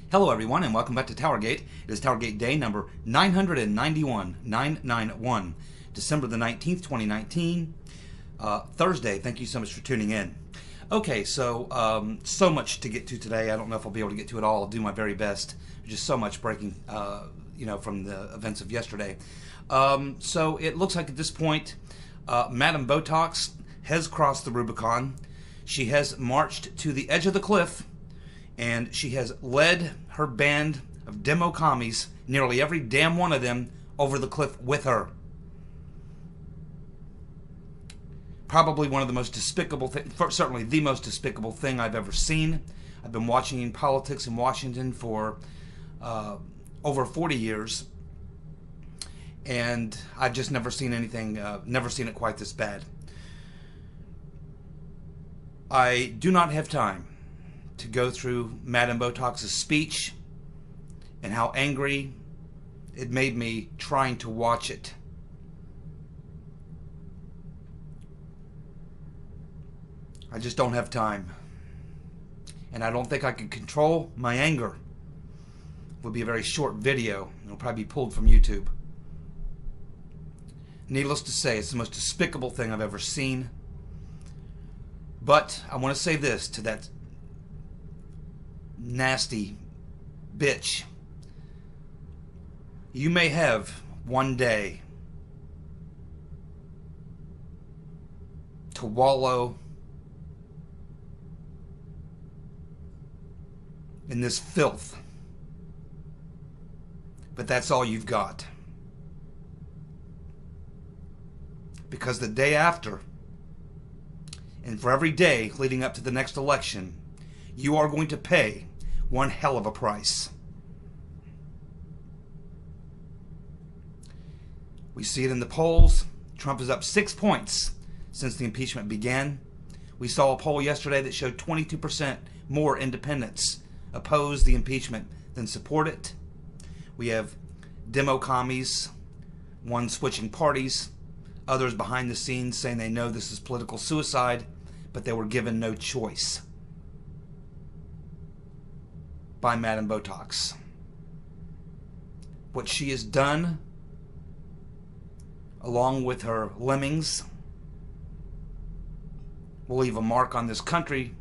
Hello everyone and welcome back to TowerGate. It is TowerGate day number 991, December the 19th, 2019, Thursday. Thank you so much for tuning in. Okay, so so much to get to today. I don't know if I'll be able to get to it all. I'll do my very best. There's just so much breaking, from the events of yesterday. So it looks like at this point, Madam Botox has crossed the Rubicon. She has marched to the edge of the cliff, and she has led her band of demo commies, nearly every damn one of them, over the cliff with her. Probably one of the most despicable things, certainly the most despicable thing I've ever seen. I've been watching politics in Washington for over 40 years, and I've just never seen anything, never seen it quite this bad. I do not have time to go through Madam Botox's speech and how angry it made me trying to watch it. I just don't have time. And I don't think I can control my anger. It will be a very short video. It'll probably be pulled from YouTube. Needless to say, it's the most despicable thing I've ever seen. But I want to say this to that nasty bitch. You may have one day to wallow in this filth, but that's all you've got. Because the day after, and for every day leading up to the next election, you are going to pay one hell of a price. We see it in the polls. Trump is up 6 points since the impeachment began. We saw a poll yesterday that showed 22% more independents oppose the impeachment than support it. We have demo commies, one switching parties, others behind the scenes saying they know this is political suicide, but they were given no choice by Madam Botox. What she has done, along with her Lemmings, will leave a mark on this country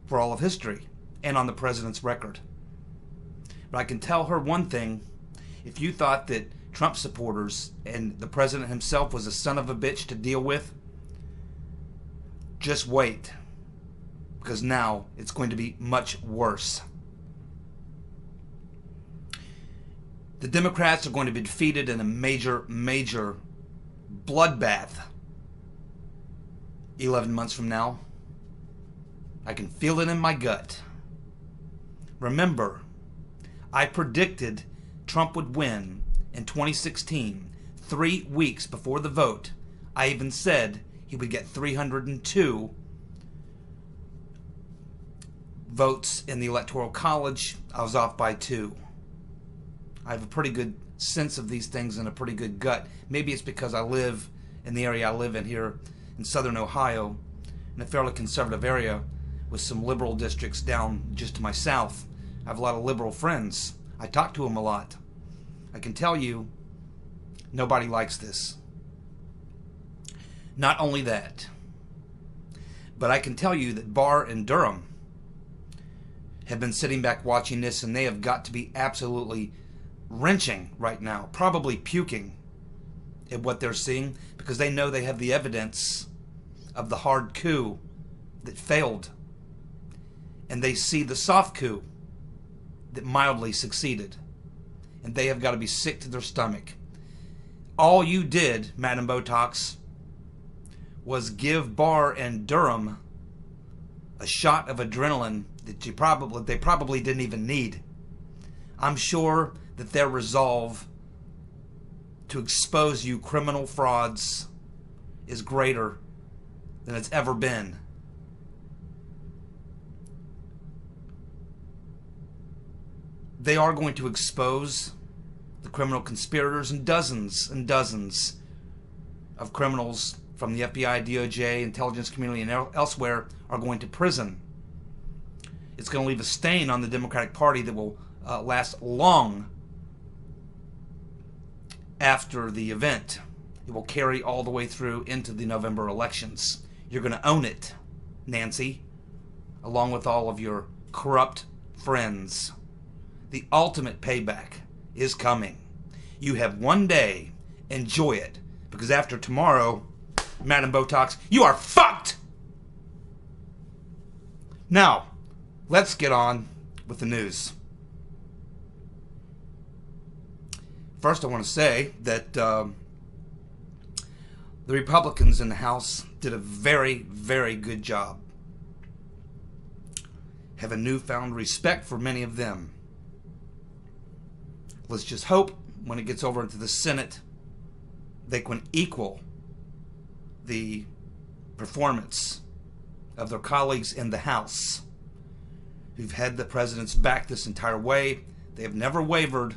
for all of history and on the president's record. But I can tell her one thing: if you thought that Trump supporters and the president himself was a son of a bitch to deal with, just wait, because now it's going to be much worse. The Democrats are going to be defeated in a major, major bloodbath 11 months from now. I can feel it in my gut. Remember, I predicted Trump would win in 2016, 3 weeks before the vote. I even said he would get 302 votes in the Electoral College. I was off by 2. I have a pretty good sense of these things and a pretty good gut. Maybe it's because I live in the area I live in here in southern Ohio, in a fairly conservative area with some liberal districts down just to my south. I have a lot of liberal friends. I talk to them a lot. I can tell you, nobody likes this. Not only that, but I can tell you that Barr and Durham have been sitting back watching this, and they have got to be absolutely wrenching right now, probably puking at what they're seeing, because they know they have the evidence of the hard coup that failed, and they see the soft coup that mildly succeeded, and they have got to be sick to their stomach. All you did, Madam Botox, was give Barr and Durham a shot of adrenaline that they probably didn't even need. I'm sure that their resolve to expose you criminal frauds is greater than it's ever been. They are going to expose the criminal conspirators, and dozens of criminals from the FBI, DOJ, intelligence community, and elsewhere are going to prison. It's going to leave a stain on the Democratic Party that will last long after the event. It will carry all the way through into the November elections. You're going to own it, Nancy, along with all of your corrupt friends. The ultimate payback is coming. You have one day. Enjoy it. Because after tomorrow, Madam Botox, you are fucked! Now, let's get on with the news. First, I want to say that the Republicans in the House did a very, very good job. Have a newfound respect for many of them. Let's just hope when it gets over into the Senate, they can equal the performance of their colleagues in the House who've had the president's back this entire way. They have never wavered,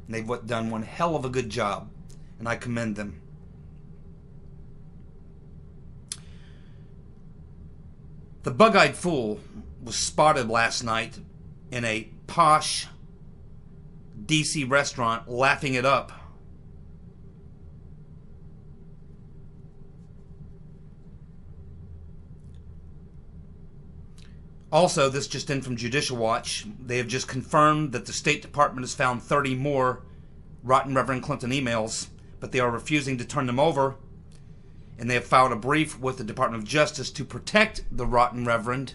and they've done one hell of a good job, and I commend them. The bug-eyed fool was spotted last night in a posh DC restaurant laughing it up. Also, this just in from Judicial Watch. They have just confirmed that the State Department has found 30 more rotten Reverend Clinton emails, but they are refusing to turn them over. And they have filed a brief with the Department of Justice to protect the rotten Reverend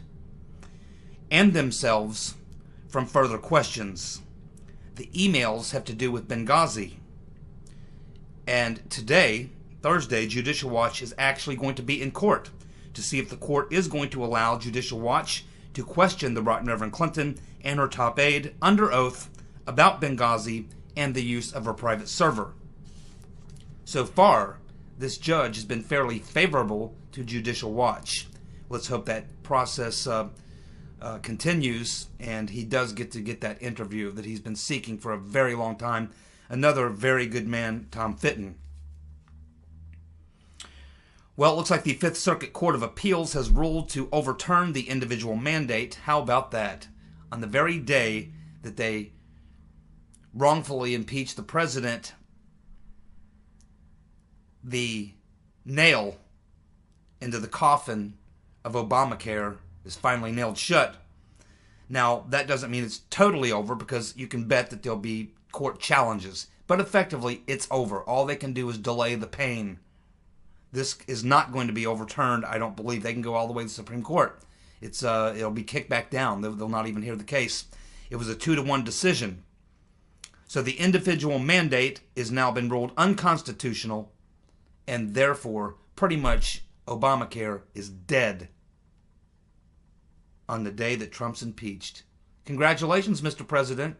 and themselves from further questions. The emails have to do with Benghazi. And today, Thursday, Judicial Watch is actually going to be in court to see if the court is going to allow Judicial Watch to question the rotten Reverend Clinton and her top aide under oath about Benghazi and the use of her private server. So far, this judge has been fairly favorable to Judicial Watch. Let's hope that process continues and he does get to get that interview that he's been seeking for a very long time. Another very good man, Tom Fitton. Well, it looks like the Fifth Circuit Court of Appeals has ruled to overturn the individual mandate. How about that? On the very day that they wrongfully impeached the president, the nail into the coffin of Obamacare is finally nailed shut. Now, that doesn't mean it's totally over, because you can bet that there'll be court challenges. But effectively, it's over. All they can do is delay the pain. This is not going to be overturned, I don't believe. They can go all the way to the Supreme Court. It'll be kicked back down. They'll not even hear the case. It was a 2-1 decision. So the individual mandate is now been ruled unconstitutional, and therefore, pretty much, Obamacare is dead on the day that Trump's impeached. Congratulations, Mr. President.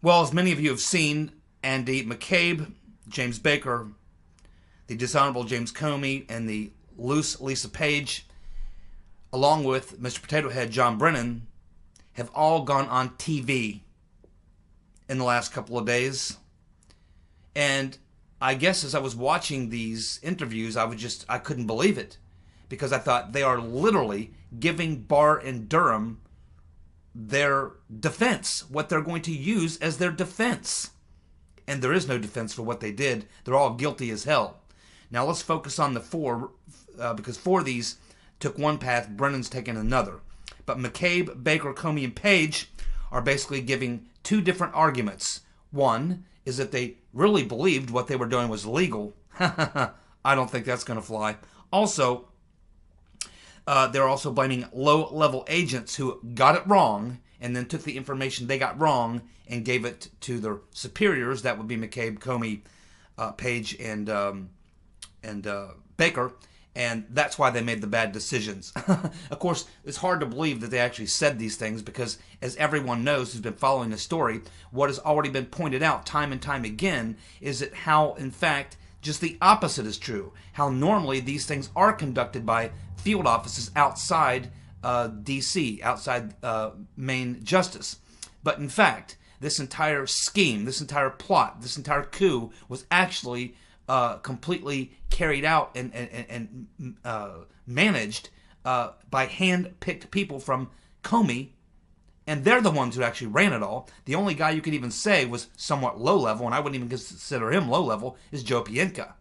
Well, as many of you have seen, Andy McCabe, James Baker, the dishonorable James Comey, and the loose Lisa Page, along with Mr. Potato Head John Brennan, have all gone on TV in the last couple of days. And I guess as I was watching these interviews, I couldn't believe it, because I thought they are literally giving Barr and Durham their defense, what they're going to use as their defense. And there is no defense for what they did. They're all guilty as hell. Now let's focus on the four, because 4 of these took one path, Brennan's taken another. But McCabe, Baker, Comey, and Page are basically giving 2 different arguments. One is that they really believed what they were doing was legal. I don't think that's going to fly. Also, they're also blaming low-level agents who got it wrong and then took the information they got wrong and gave it to their superiors. That would be McCabe, Comey, Page, and Baker. And that's why they made the bad decisions. Of course, it's hard to believe that they actually said these things, because as everyone knows who's been following the story, what has already been pointed out time and time again is that how, in fact, just the opposite is true. How normally these things are conducted by field offices outside D.C., outside Main Justice. But in fact, this entire scheme, this entire plot, this entire coup was actually completely carried out and managed by hand-picked people from Commie, and they're the ones who actually ran it all. The only guy you could even say was somewhat low-level, and I wouldn't even consider him low-level, is Joe Pientka.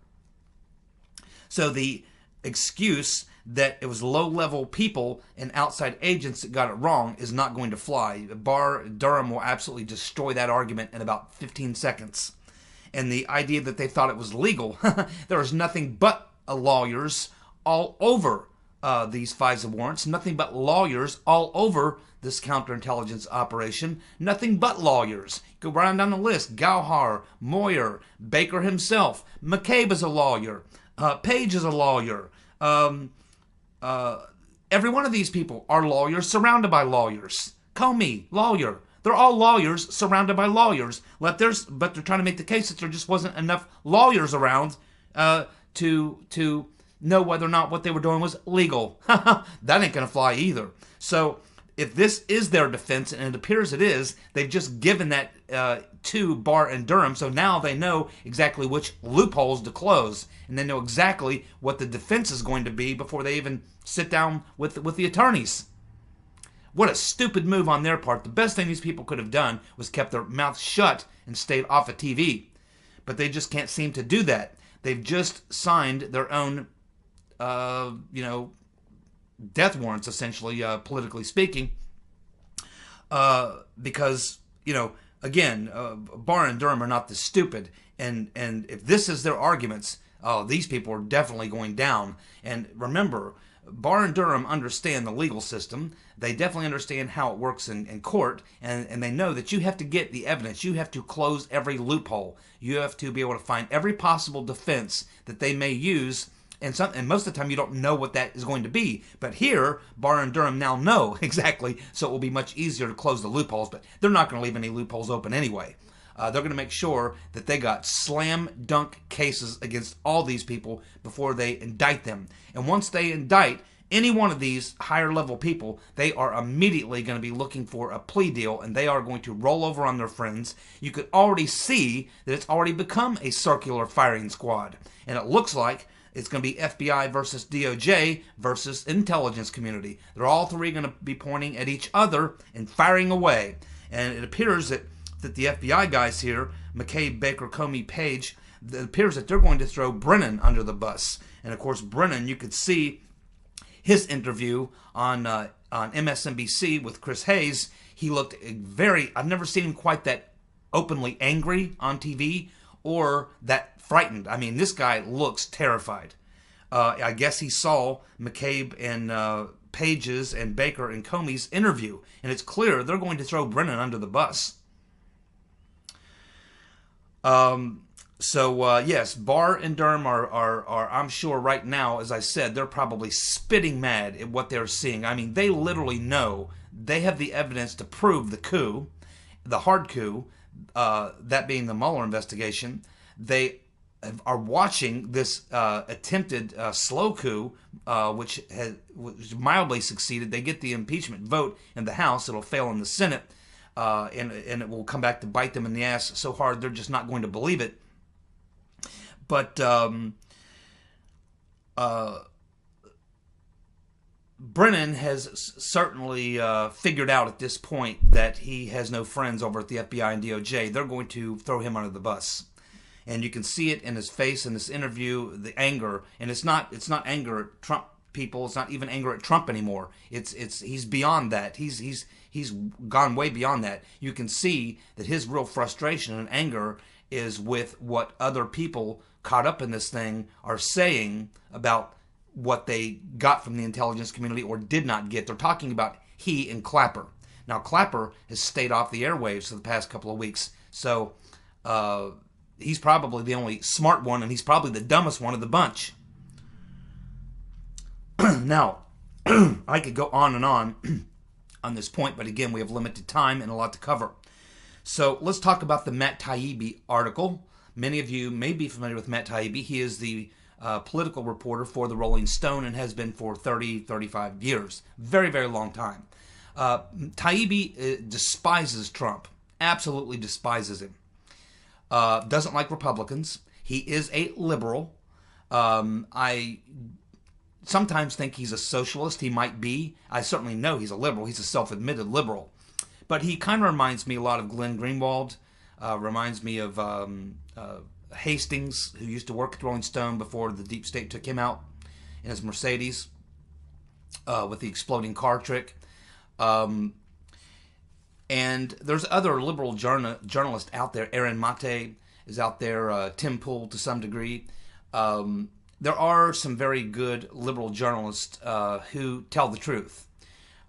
So the excuse that it was low-level people and outside agents that got it wrong is not going to fly. Barr Durham will absolutely destroy that argument in about 15 seconds. And the idea that they thought it was legal, there was nothing but lawyers all over these FISA warrants, nothing but lawyers all over this counterintelligence operation, nothing but lawyers. Go right down the list. Gauhar, Moyer, Baker himself, McCabe is a lawyer, Page is a lawyer. Every one of these people are lawyers surrounded by lawyers. Comey, lawyer. They're all lawyers surrounded by lawyers. But they're trying to make the case that there just wasn't enough lawyers around to know whether or not what they were doing was legal. That ain't going to fly either. So if this is their defense, and it appears it is, they've just given that to Barr and Durham, so now they know exactly which loopholes to close, and they know exactly what the defense is going to be before they even sit down with the attorneys. What a stupid move on their part. The best thing these people could have done was kept their mouths shut and stayed off of TV. But they just can't seem to do that. They've just signed their own, death warrants, essentially, politically speaking. Because, again, Barr and Durham are not this stupid. And if this is their arguments, these people are definitely going down. And remember, Barr and Durham understand the legal system. They definitely understand how it works in court, and they know that you have to get the evidence. You have to close every loophole. You have to be able to find every possible defense that they may use, and most of the time you don't know what that is going to be. But here, Barr and Durham now know exactly, so it will be much easier to close the loopholes, but they're not going to leave any loopholes open anyway. They're going to make sure that they got slam dunk cases against all these people before they indict them. And once they indict any one of these higher level people, they are immediately going to be looking for a plea deal, and they are going to roll over on their friends. You could already see that it's already become a circular firing squad. And it looks like it's going to be FBI versus DOJ versus intelligence community. They're all three going to be pointing at each other and firing away. And it appears that the FBI guys here, McCabe, Baker, Comey, Page, it appears that they're going to throw Brennan under the bus. And of course, Brennan, you could see his interview on MSNBC with Chris Hayes. He looked I've never seen him quite that openly angry on TV or that frightened. I mean, this guy looks terrified. I guess he saw McCabe and Page's and Baker and Comey's interview, and it's clear they're going to throw Brennan under the bus. Yes, Barr and Durham are, I'm sure right now, as I said, they're probably spitting mad at what they're seeing. I mean, they literally know. They have the evidence to prove the coup, the hard coup, that being the Mueller investigation. They are watching this attempted slow coup, which mildly succeeded. They get the impeachment vote in the House. It'll fail in the Senate. And it will come back to bite them in the ass so hard they're just not going to believe it. But Brennan has certainly figured out at this point that he has no friends over at the FBI and DOJ. They're going to throw him under the bus. And you can see it in his face in this interview, the anger. And it's not anger at Trump people. It's not even anger at Trump anymore. He's beyond that. He's gone way beyond that. You can see that his real frustration and anger is with what other people caught up in this thing are saying about what they got from the intelligence community or did not get. They're talking about he and Clapper. Now, Clapper has stayed off the airwaves for the past couple of weeks, so he's probably the only smart one, and he's probably the dumbest one of the bunch. Now, I could go on and on this point, but again, we have limited time and a lot to cover. So let's talk about the Matt Taibbi article. Many of you may be familiar with Matt Taibbi. He is the political reporter for the Rolling Stone and has been for 35 years. Very, very long time. Taibbi despises Trump. Absolutely despises him. Doesn't like Republicans. He is a liberal. I sometimes think he's a socialist. He might be. I certainly know he's a liberal. He's a self-admitted liberal. But he kind of reminds me a lot of Glenn Greenwald. Reminds me of Hastings, who used to work at Rolling Stone before the deep state took him out in his Mercedes with the exploding car trick. And there's other liberal journalists out there. Aaron Mate is out there. Tim Pool to some degree. There are some very good liberal journalists who tell the truth.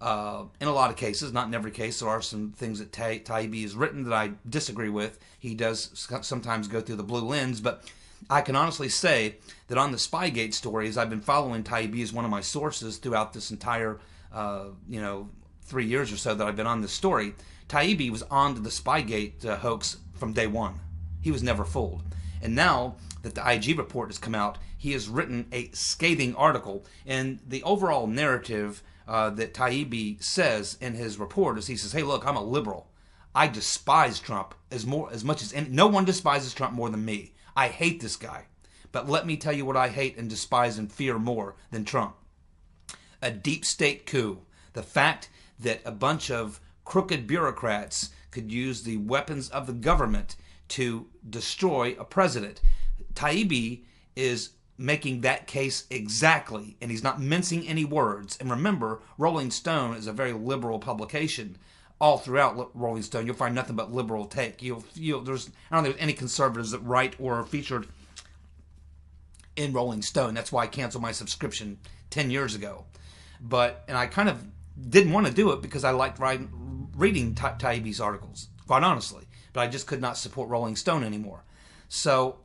In a lot of cases, not in every case, there are some things that Taibbi has written that I disagree with. He does sometimes go through the blue lens, but I can honestly say that on the Spygate stories, I've been following Taibbi as one of my sources throughout this entire, 3 years or so that I've been on this story. Taibbi was on to the Spygate hoax from day one. He was never fooled. And now that the IG report has come out, he has written a scathing article, and the overall narrative that Taibbi says in his report is he says, hey, look, I'm a liberal. I despise Trump as much as no one despises Trump more than me. I hate this guy. But let me tell you what I hate and despise and fear more than Trump. A deep state coup. The fact that a bunch of crooked bureaucrats could use the weapons of the government to destroy a president. Taibbi is making that case exactly, and he's not mincing any words. And remember, Rolling Stone is a very liberal publication. All throughout Rolling Stone, you'll find nothing but liberal take. I don't think there's any conservatives that write or are featured in Rolling Stone. That's why I canceled my subscription 10 years ago. And I kind of didn't want to do it because I liked reading Taibbi's articles, quite honestly. But I just could not support Rolling Stone anymore. So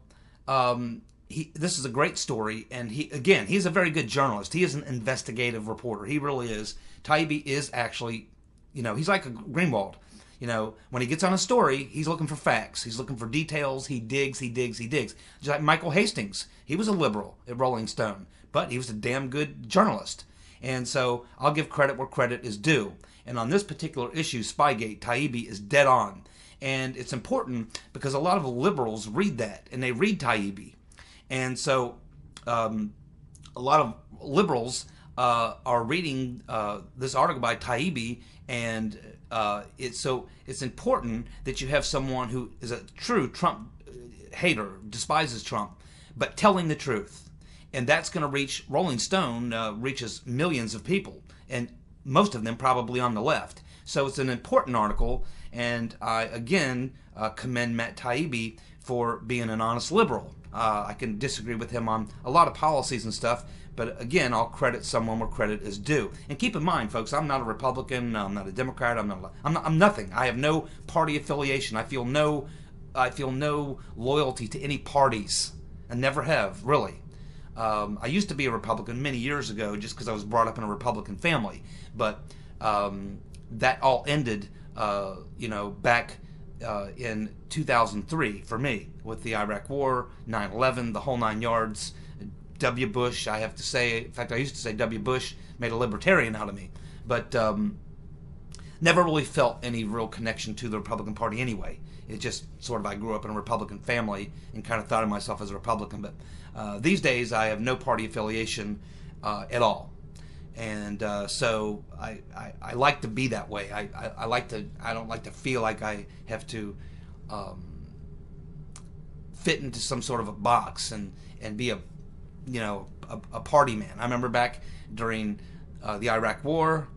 this is a great story, and he's a very good journalist. He is an investigative reporter. He really is. Taibbi is actually, he's like a Greenwald. When he gets on a story, he's looking for facts. He's looking for details. He digs. Just like Michael Hastings. He was a liberal at Rolling Stone, but he was a damn good journalist. And so I'll give credit where credit is due. And on this particular issue, Spygate, Taibbi is dead on. And it's important because a lot of liberals read that, and they read Taibbi. And so a lot of liberals are reading this article by Taibbi, and it's important that you have someone who is a true Trump hater, despises Trump, but telling the truth. And that's going to reach, Rolling Stone reaches millions of people, and most of them probably on the left. So it's an important article, and I, again, commend Matt Taibbi for being an honest liberal. I can disagree with him on a lot of policies and stuff, but again, I'll credit someone where credit is due. And keep in mind, folks, I'm not a Republican, I'm not a Democrat, I'm nothing. I have no party affiliation. I feel no loyalty to any parties. I never have, really. I used to be a Republican many years ago just because I was brought up in a Republican family, but that all ended, back in 2003 for me with the Iraq War, 9/11, the whole nine yards. W. Bush, I have to say, in fact, I used to say W. Bush made a libertarian out of me, but never really felt any real connection to the Republican Party anyway. It just sort of, I grew up in a Republican family and kind of thought of myself as a Republican, but these days I have no party affiliation at all. And so I like to be that way. I don't like to feel like I have to fit into some sort of a box and be a party man. I remember back during the Iraq War,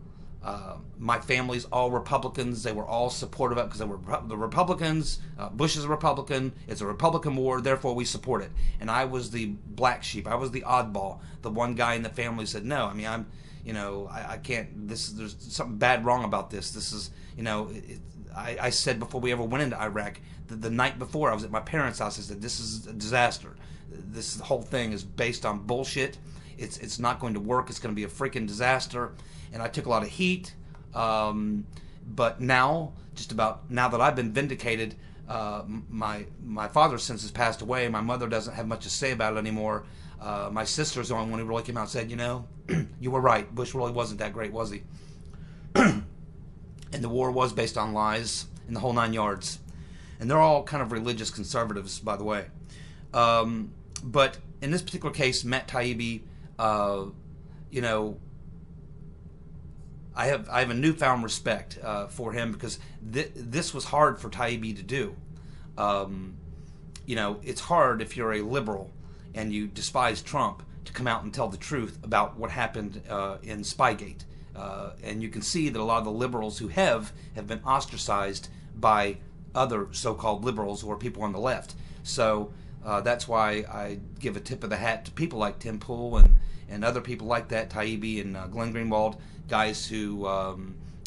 my family's all Republicans. They were all supportive of it because they were the Republicans. Bush is a Republican. It's a Republican war, therefore we support it. And I was the black sheep. I was the oddball. The one guy in the family said, no, I mean, I can't, there's something bad wrong about this. This is, I said before we ever went into Iraq, the night before I was at my parents' house, I said, this is a disaster. This whole thing is based on bullshit. It's not going to work. It's going to be a freaking disaster. And I took a lot of heat. But now, just about now that I've been vindicated, my father since has passed away. My mother doesn't have much to say about it anymore. My sister's the only one who really came out and said, you were right. Bush really wasn't that great, was he? And the war was based on lies and the whole nine yards. And they're all kind of religious conservatives, by the way. But in this particular case, Matt Taibbi you know, I have a newfound respect for him, because this was hard for Taibbi to do. You know, it's hard if you're a liberal and you despise Trump to come out and tell the truth about what happened in Spygate. And you can see that a lot of the liberals who have been ostracized by other so-called liberals or people on the left. So that's why I give a tip of the hat to people like Tim Pool and other people like that, Taibbi and Glenn Greenwald, guys who,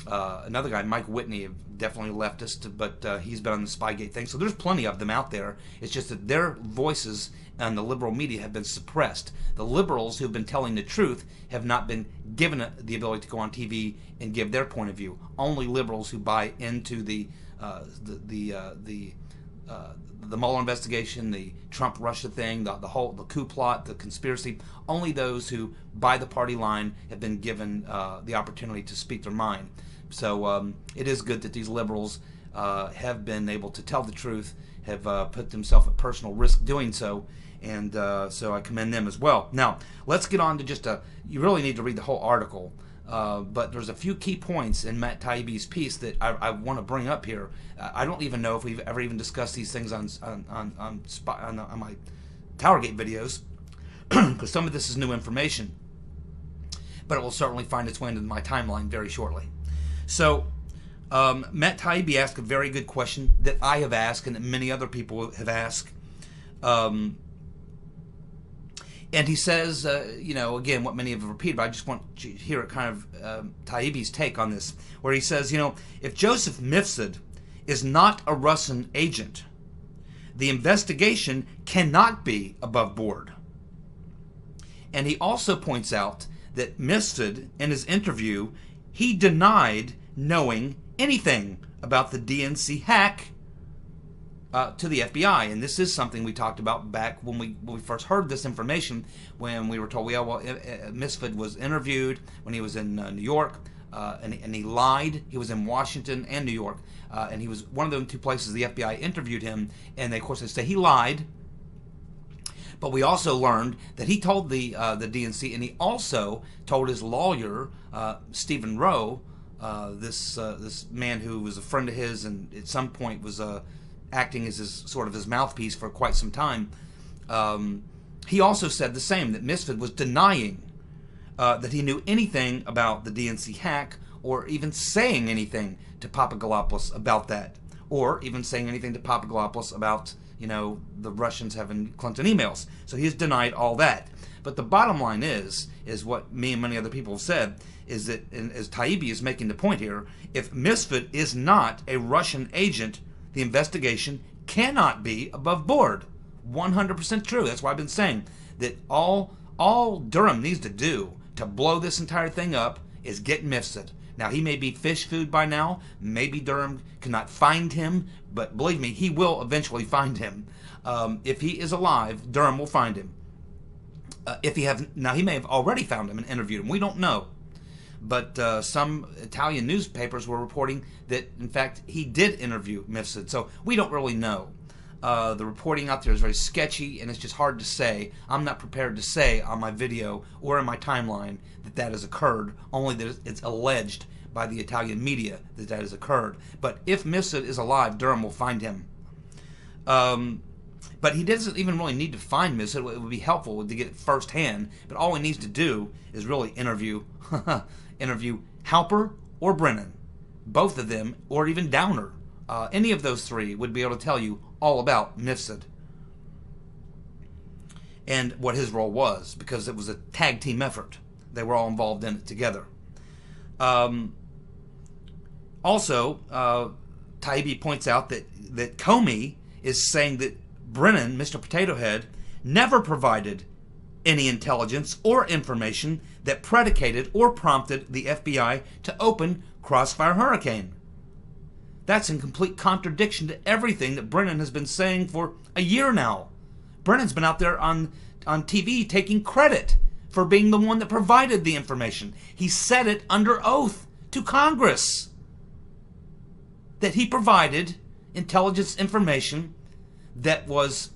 another guy, Mike Whitney, definitely leftist, but he's been on the Spygate thing. So there's plenty of them out there. It's just that their voices on the liberal media have been suppressed. The liberals who've been telling the truth have not been given the ability to go on TV and give their point of view. Only liberals who buy into the Mueller investigation, the Trump-Russia thing, the coup plot, the conspiracy, only those who buy the party line have been given the opportunity to speak their mind. So it is good that these liberals have been able to tell the truth, have put themselves at personal risk doing so, and so I commend them as well. Now, let's get on to just you really need to read the whole article, but there's a few key points in Matt Taibbi's piece that I want to bring up here. I don't even know if we've ever even discussed these things on my TowerGate videos, because some of this is new information, but it will certainly find its way into my timeline very shortly. So, Matt Taibbi asked a very good question that I have asked and that many other people have asked. And he says, you know, again, what many have repeated, but I just want to hear it kind of Taibbi's take on this, where he says, you know, if Joseph Mifsud is not a Russian agent, the investigation cannot be above board. And he also points out that Mifsud, in his interview, he denied knowing anything about the DNC hack to the FBI, and this is something we talked about back when we first heard this information, when we were told, yeah, well, Mifsud was interviewed when he was in New York, and he lied. He was in Washington and New York, and he was one of those two places the FBI interviewed him, and they, of course, they say he lied. But we also learned that he told the DNC, and he also told his lawyer, Stephen Rowe, this man who was a friend of his and at some point was acting as his mouthpiece for quite some time. He also said the same, that Mifsud was denying that he knew anything about the DNC hack, or even saying anything to Papadopoulos about that, or even saying anything to Papadopoulos about, you know, the Russians having Clinton emails. So he's denied all that. But the bottom line is what me and many other people have said, is that, and as Taibbi is making the point here, if Mifsud is not a Russian agent, the investigation cannot be above board. 100% true. That's why I've been saying that all Durham needs to do to blow this entire thing up is get Mifsud. Now, he may be fish food by now. Maybe Durham cannot find him, but believe me, he will eventually find him. If he is alive, Durham will find him. Now he may have already found him and interviewed him. We don't know. But some Italian newspapers were reporting that, in fact, he did interview Mifsud. So we don't really know. The reporting out there is very sketchy, and it's just hard to say. I'm not prepared to say on my video or in my timeline that has occurred, only that it's alleged by the Italian media that has occurred. But if Mifsud is alive, Durham will find him. But he doesn't even really need to find Mifsud. It would be helpful to get it firsthand. But all he needs to do is really interview Halper or Brennan, both of them, or even Downer. Any of those three would be able to tell you all about Mifsud and what his role was, because it was a tag team effort. They were all involved in it together. Also, Taibbi points out that Commie is saying that Brennan, Mr. Potato Head, never provided any intelligence or information that predicated or prompted the FBI to open Crossfire Hurricane. That's in complete contradiction to everything that Brennan has been saying for a year now. Brennan's been out there on TV taking credit for being the one that provided the information. He said it under oath to Congress that he provided intelligence information that was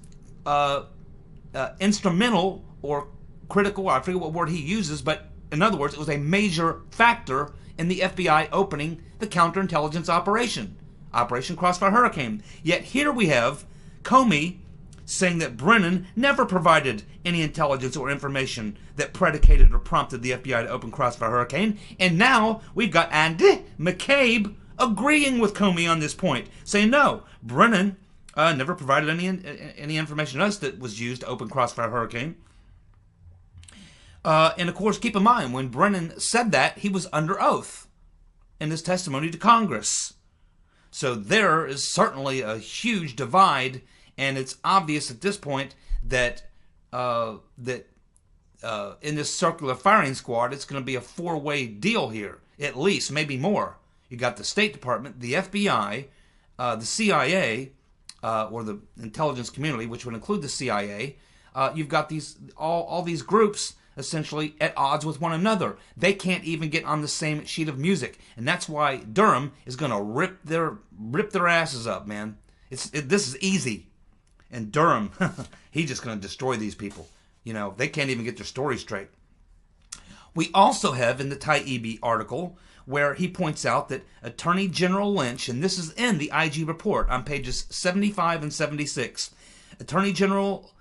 instrumental or critical, I forget what word he uses, but In other words, it was a major factor in the FBI opening the counterintelligence operation, Operation Crossfire Hurricane. Yet here we have Comey saying that Brennan never provided any intelligence or information that predicated or prompted the FBI to open Crossfire Hurricane. And now we've got Andy McCabe agreeing with Comey on this point, saying no, Brennan never provided any information to us that was used to open Crossfire Hurricane. And of course, keep in mind, when Brennan said that, he was under oath in his testimony to Congress. So there is certainly a huge divide, and it's obvious at this point that in this circular firing squad, it's going to be a four-way deal here, at least, maybe more. You got the State Department, the FBI, the CIA, or the intelligence community, which would include the CIA. You've got all these groups essentially at odds with one another. They can't even get on the same sheet of music, and that's why Durham is going to rip their asses up, man. This is easy, and Durham, he's just going to destroy these people. You know, they can't even get their story straight. We also have in the Taibbi article where he points out that Attorney General Lynch, and this is in the IG report on pages 75 and 76, Attorney General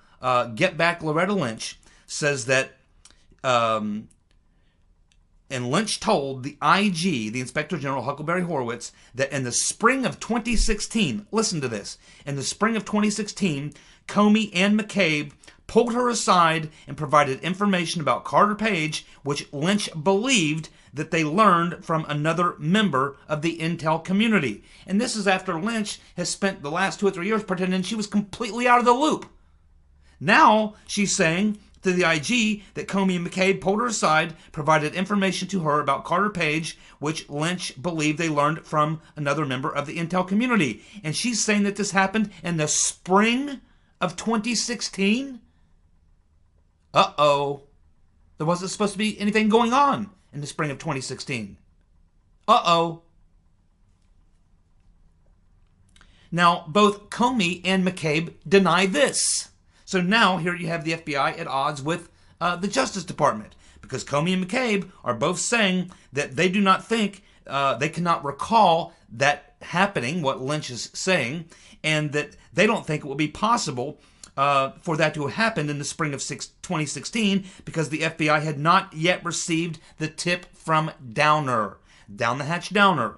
Get Back Loretta Lynch says that and Lynch told the IG, the Inspector General Huckleberry Horowitz, that in the spring of 2016, listen to this, in the spring of 2016, Comey and McCabe pulled her aside and provided information about Carter Page, which Lynch believed that they learned from another member of the intel community. And this is after Lynch has spent the last 2 or 3 years pretending she was completely out of the loop. Now she's saying to the IG that Comey and McCabe pulled her aside, provided information to her about Carter Page, which Lynch believed they learned from another member of the intel community. And she's saying that this happened in the spring of 2016? Uh-oh. There wasn't supposed to be anything going on in the spring of 2016. Uh-oh. Now, both Comey and McCabe deny this. So now here you have the FBI at odds with the Justice Department, because Comey and McCabe are both saying that they do not think, they cannot recall that happening, what Lynch is saying, and that they don't think it will be possible for that to have happened in the spring of 2016 because the FBI had not yet received the tip from Downer, Down the Hatch Downer.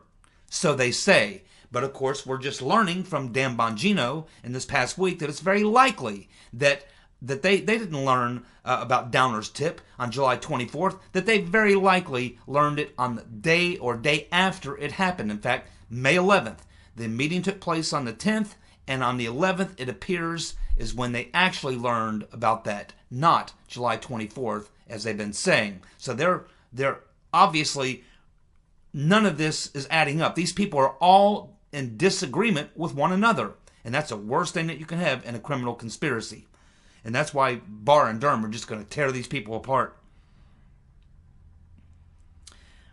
So they say. But of course, we're just learning from Dan Bongino in this past week that it's very likely that they didn't learn about Downer's tip on July 24th, that they very likely learned it on the day or day after it happened. In fact, May 11th. The meeting took place on the 10th, and on the 11th, it appears, is when they actually learned about that, not July 24th, as they've been saying. So they're obviously, none of this is adding up. These people are all in disagreement with one another. And that's the worst thing that you can have in a criminal conspiracy. And that's why Barr and Durham are just going to tear these people apart.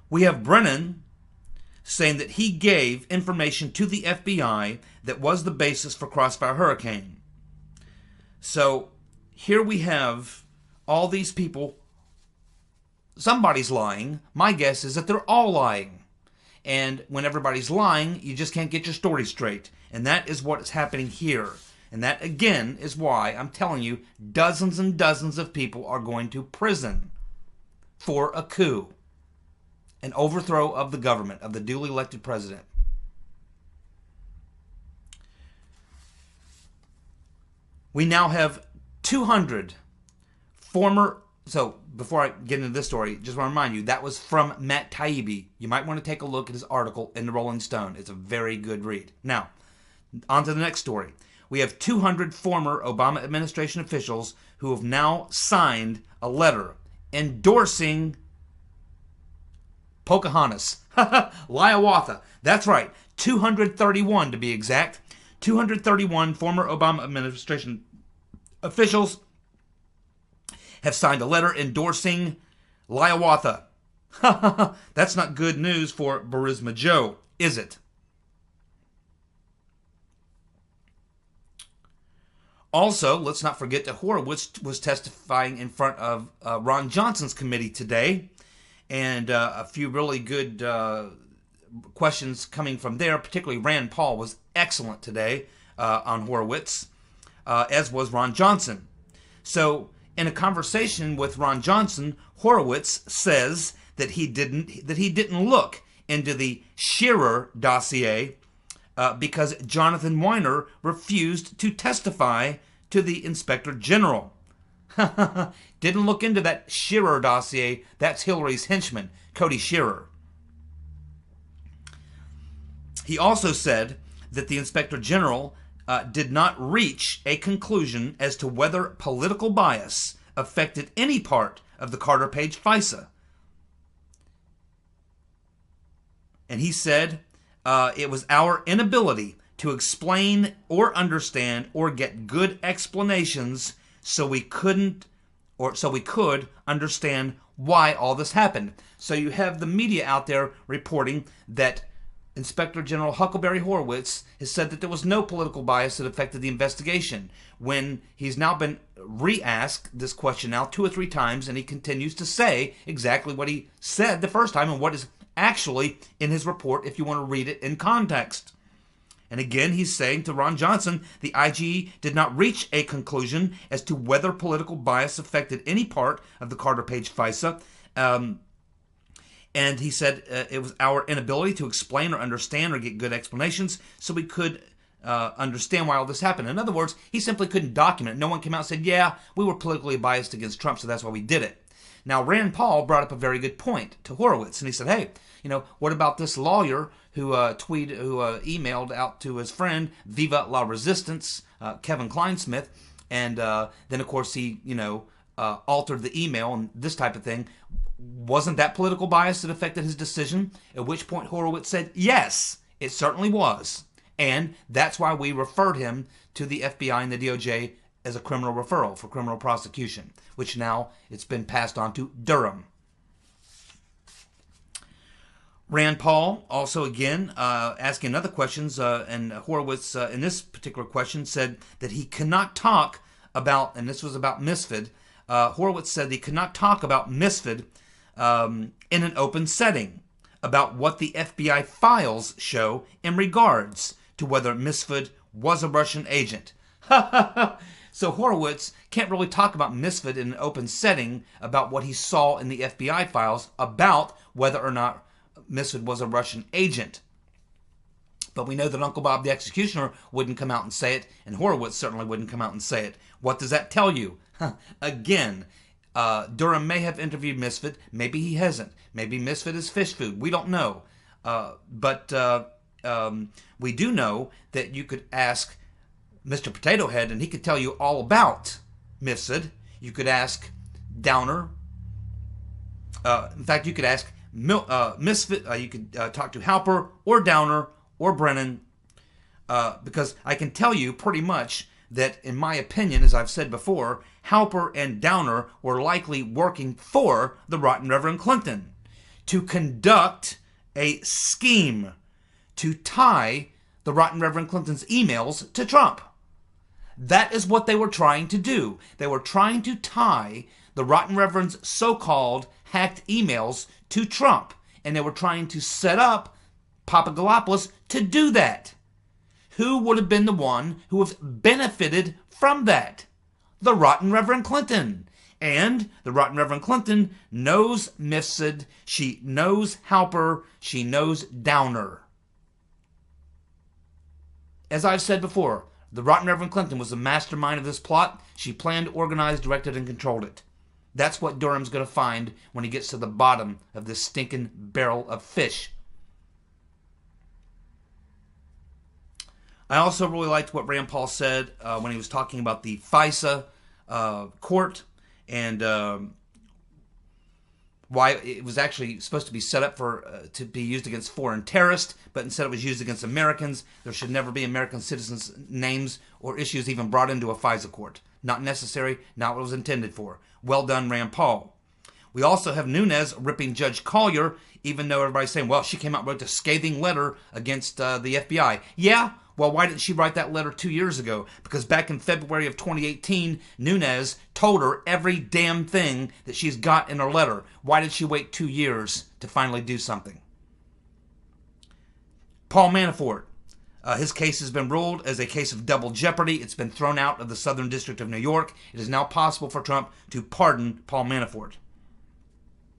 We have Brennan saying that he gave information to the FBI that was the basis for Crossfire Hurricane. So here we have all these people. Somebody's lying. My guess is that they're all lying. And when everybody's lying, you just can't get your story straight. And that is what is happening here. And that, again, is why I'm telling you, dozens and dozens of people are going to prison for a coup. An overthrow of the government, of the duly elected president. We now have 200 former... So, before I get into this story, just want to remind you, that was from Matt Taibbi. You might want to take a look at his article in the Rolling Stone. It's a very good read. Now, on to the next story. We have 200 former Obama administration officials who have now signed a letter endorsing Pocahontas. Hiawatha. That's right. 231 to be exact. 231 former Obama administration officials have signed a letter endorsing Hiawatha. That's not good news for Burisma Joe, is it? Also, let's not forget that Horowitz was testifying in front of Ron Johnson's committee today, and a few really good questions coming from there. Particularly Rand Paul was excellent today on Horowitz, as was Ron Johnson. So in a conversation with Ron Johnson, Horowitz says that he didn't look into the Shearer dossier because Jonathan Weiner refused to testify to the Inspector General. Didn't look into that Shearer dossier. That's Hillary's henchman, Cody Shearer. He also said that the Inspector General did not reach a conclusion as to whether political bias affected any part of the Carter Page FISA. And he said it was our inability to explain or understand or get good explanations so we could understand why all this happened. So you have the media out there reporting that Inspector General Huckleberry Horowitz has said that there was no political bias that affected the investigation, when he's now been re-asked this question now 2 or 3 times, and he continues to say exactly what he said the first time and what is actually in his report if you want to read it in context. And again, he's saying to Ron Johnson, the IG did not reach a conclusion as to whether political bias affected any part of the Carter Page FISA. And he said it was our inability to explain or understand or get good explanations so we could understand why all this happened. In other words, he simply couldn't document it. No one came out and said, yeah, we were politically biased against Trump, so that's why we did it. Now, Rand Paul brought up a very good point to Horowitz, and he said, hey, what about this lawyer who emailed out to his friend, Viva la Resistance, Kevin Kleinsmith, and then, of course, he, altered the email and this type of thing. Wasn't that political bias that affected his decision? At which point Horowitz said, yes, it certainly was. And that's why we referred him to the FBI and the DOJ as a criminal referral for criminal prosecution, which now it's been passed on to Durham. Rand Paul also again asking other questions, and Horowitz in this particular question said that he cannot talk about, and this was about Misfit, Horowitz said he could not talk about Misfit in an open setting about what the FBI files show in regards to whether Misfit was a Russian agent. So Horowitz can't really talk about Misfit in an open setting about what he saw in the FBI files about whether or not Misfit was a Russian agent. But we know that Uncle Bob the Executioner wouldn't come out and say it, and Horowitz certainly wouldn't come out and say it. What does that tell you? Again, Durham may have interviewed Misfit. Maybe he hasn't. Maybe Misfit is fish food. We don't know. But we do know that you could ask Mr. Potato Head, and he could tell you all about Misfit. You could ask Downer. In fact, you could ask Misfit. You could talk to Halper or Downer or Brennan, because I can tell you pretty much that, in my opinion, as I've said before, Halper and Downer were likely working for the Rotten Reverend Clinton to conduct a scheme to tie the Rotten Reverend Clinton's emails to Trump. That is what they were trying to do. They were trying to tie the Rotten Reverend's so-called hacked emails to Trump, and they were trying to set up Papadopoulos to do that. Who would have been the one who have benefited from that? The Rotten Reverend Clinton. And the Rotten Reverend Clinton knows Mifsud, she knows Halper, she knows Downer. As I've said before, the Rotten Reverend Clinton was the mastermind of this plot. She planned, organized, directed, and controlled it. That's what Durham's going to find when he gets to the bottom of this stinking barrel of fish. I also really liked what Rand Paul said when he was talking about the FISA court and why it was actually supposed to be set up to be used against foreign terrorists, but instead it was used against Americans. There should never be American citizens' names or issues even brought into a FISA court. Not necessary, not what it was intended for. Well done, Rand Paul. We also have Nunes ripping Judge Collier, even though everybody's saying, well, she came out and wrote a scathing letter against the FBI. Yeah, Well, why didn't she write that letter 2 years ago? Because back in February of 2018, Nunes told her every damn thing that she's got in her letter. Why did she wait 2 years to finally do something? Paul Manafort. His case has been ruled as a case of double jeopardy. It's been thrown out of the Southern District of New York. It is now possible for Trump to pardon Paul Manafort.